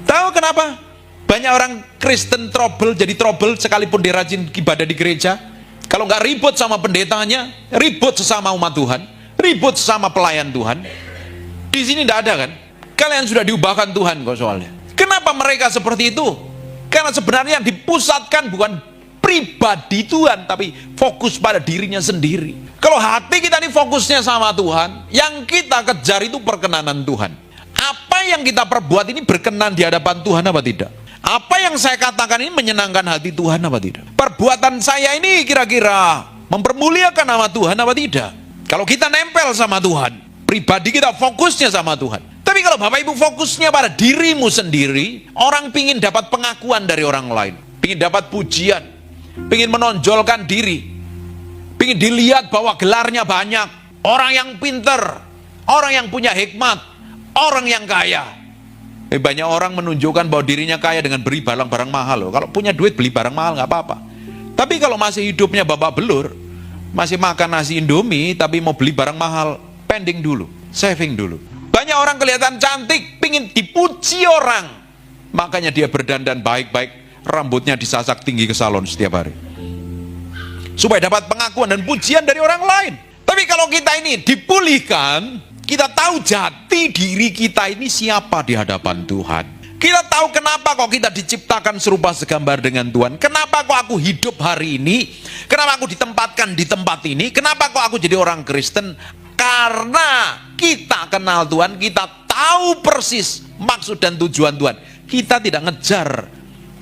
Tahu kenapa? Banyak orang Kristen trouble, jadi trouble sekalipun dia rajin ibadah di gereja. Kalau nggak ribut sama pendetanya, ribut sesama umat Tuhan, ribut sesama pelayan Tuhan. Di sini tidak ada kan? Kalian sudah diubahkan Tuhan kok soalnya. Kenapa mereka seperti itu? Karena sebenarnya yang dipusatkan bukan pribadi Tuhan, tapi fokus pada dirinya sendiri. Kalau hati kita ini fokusnya sama Tuhan, yang kita kejar itu perkenanan Tuhan. Apa yang kita perbuat ini berkenan di hadapan Tuhan apa tidak? Apa yang saya katakan ini menyenangkan hati Tuhan apa tidak? Perbuatan saya ini kira-kira mempermuliakan nama Tuhan apa tidak? Kalau kita nempel sama Tuhan, pribadi kita fokusnya sama Tuhan. Tapi kalau Bapak Ibu fokusnya pada dirimu sendiri, orang pingin dapat pengakuan dari orang lain, pingin dapat pujian, pingin menonjolkan diri, pingin dilihat bahwa gelarnya banyak, orang yang pinter, orang yang punya hikmat, orang yang kaya. Banyak orang menunjukkan bahwa dirinya kaya dengan beli barang-barang mahal loh. Kalau punya duit beli barang mahal nggak apa-apa. Tapi kalau masih hidupnya babak belur, masih makan nasi Indomie tapi mau beli barang mahal, pending dulu, saving dulu. Banyak orang kelihatan cantik, pingin dipuji orang, makanya dia berdandan baik-baik, rambutnya disasak tinggi ke salon setiap hari, supaya dapat pengakuan dan pujian dari orang lain. Tapi kalau kita ini dipulihkan, kita tahu jati diri kita ini siapa di hadapan Tuhan. Kita tahu kenapa kok kita diciptakan serupa segambar dengan Tuhan. Kenapa kok aku hidup hari ini? Kenapa aku ditempatkan di tempat ini? Kenapa kok aku jadi orang Kristen? Karena kita kenal Tuhan, kita tahu persis maksud dan tujuan Tuhan. Kita tidak ngejar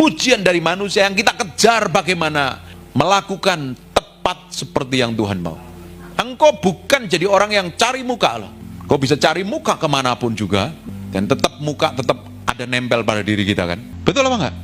pujian dari manusia, yang kita kejar bagaimana melakukan tepat seperti yang Tuhan mau. Engkau bukan jadi orang yang cari muka loh. Kau bisa cari muka kemanapun juga, dan tetap muka tetap ada nempel pada diri kita kan. Betul apa enggak?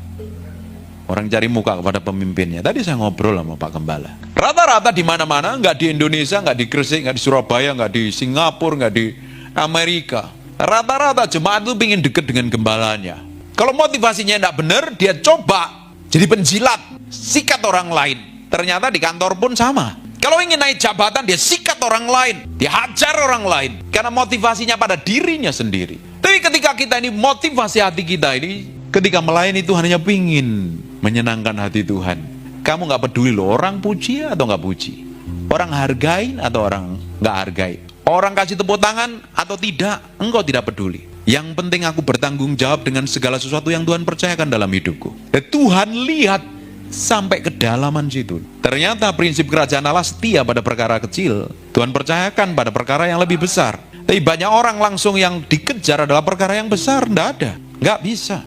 Orang cari muka kepada pemimpinnya. Tadi saya ngobrol sama Pak Gembala. Rata-rata di mana-mana, nggak di Indonesia, nggak di Gresik, nggak di Surabaya, nggak di Singapura, nggak di Amerika. Rata-rata jemaat itu ingin dekat dengan gembalanya. Kalau motivasinya nggak benar, dia coba jadi penjilat, sikat orang lain. Ternyata di kantor pun sama. Kalau ingin naik jabatan, dia sikat orang lain, dia hajar orang lain, karena motivasinya pada dirinya sendiri. Tapi ketika kita ini, motivasi hati kita ini, ketika melayani Tuhan hanya pingin menyenangkan hati Tuhan. Kamu nggak peduli loh, orang puji atau nggak puji, orang hargain atau orang nggak hargai, orang kasih tepuk tangan atau tidak, engkau tidak peduli. Yang penting aku bertanggung jawab dengan segala sesuatu yang Tuhan percayakan dalam hidupku. Dan Tuhan lihat sampai kedalaman situ. Ternyata prinsip kerajaan Allah setia pada perkara kecil, Tuhan percayakan pada perkara yang lebih besar. Tapi banyak orang langsung yang dikejar adalah perkara yang besar. Tidak ada, nggak bisa.